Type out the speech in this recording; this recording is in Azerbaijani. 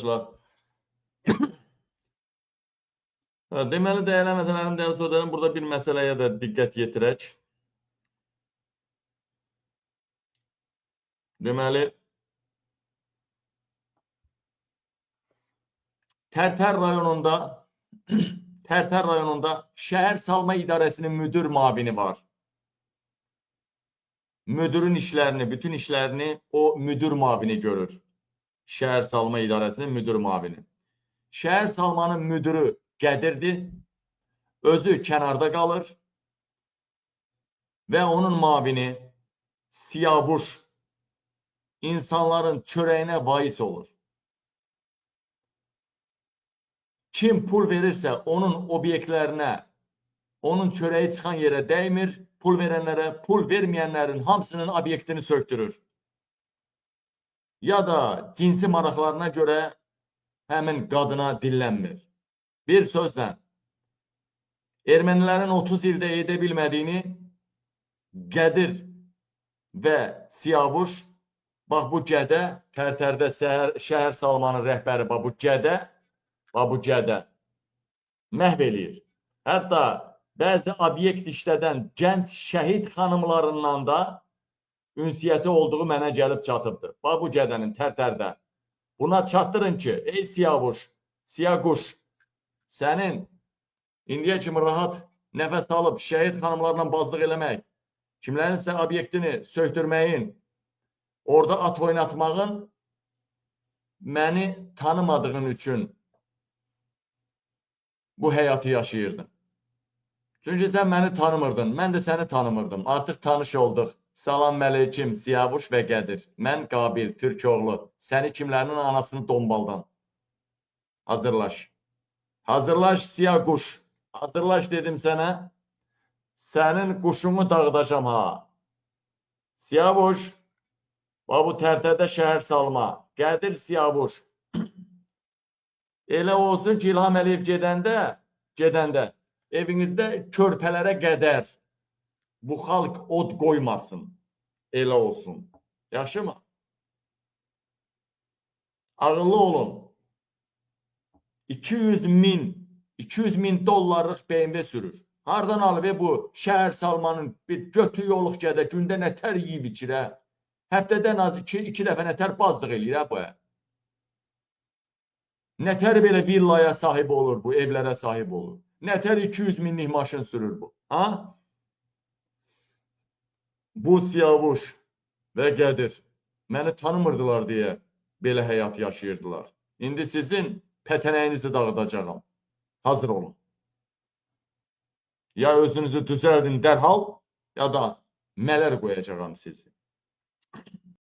qardaşlar. Deməli, dəyərli məsələlərim, dəyərli sözlərim, burada bir məsələyə də diqqət yetirək. Deməli, Tərtər rayonunda Tərtər rayonunda şəhər salma idarəsinin müdür müavini var. Müdürün işlərini, bütün işlərini o müdür müavini görür. Şəhər salma idarəsinin müdür müavini. Şəhər salmanın müdürü Qədirdir. Özü kənarda qalır və onun müavini Siyavuş insanların çörəyinə vais olur. Kim pul verirsə onun obyektlərinə, onun çörəyi çıxan yerə dəymir, pul verənlərə, pul verməyənlərin hamısının obyektini söktürür. Ya da cinsi maraqlarına görə həmin qadına dillənmir. Bir sözlə, ermənilərin 30 ildə edə bilmədiyini Qədir və Siyavuş, bax bu gədə, Tərtərdə şəhər salmanın rəhbəri, bax bu gədə məhv eləyir. Hətta bəzi obyekt işlədən gənc şəhid xanımlarından da ünsiyyəti olduğu mənə gəlib çatıbdır. Bax bu gədənin Tərtərdə. Buna çatdırın ki, ey Siyavuş, Siyaquş, sənin indiyə kimi rahat nəfəs alıb şəhid xanımlarla bazlıq eləmək, kimlərinsə obyektini söktürməyin, orada at oynatmağın məni tanımadığın üçün bu həyatı yaşayırdın. Çünki sən məni tanımırdın, mən də səni tanımırdım. Artıq tanış olduq. Salam məleykim, Siyavuş və Qədir. Mən Qabil, Türkoğlu. Səni kimlərinin anasını dombaldan. Hazırlaş. Hazırlaş Siyaquş. Hazırlaş dedim sənə. Sənin quşunu dağıdacam ha. Siyavuş. Bu Tərtərdə şəhər salma. Qədir Siyavuş. Elə olsun ki, İlham Əliyev gedəndə evinizdə körpələrə qədər bu xalq od qoymasın. Elə olsun. Yaxşı mı? Ağıllı olun. 200 min dollarlıq BMW sürür. Hardan alıb bu şəhər salmanın bir götü yoluq gədə gündə nətər yiyib içir, hə? Həftədən az 2 dəfə nətər bazlıq eləyir, hə bu, hə? Nətər belə villaya sahib olur bu, evlərə sahib olur? Nətər 200 minlik maşın sürür bu? Ha? Bu Siyavuş və Qədir məni tanımırdılar deyə belə həyat yaşayırdılar. İndi sizin pətənəyinizi dağıdacağım. Hazır olun. Ya özünüzü düzəldin dərhal, ya da mələr qoyacağım sizi.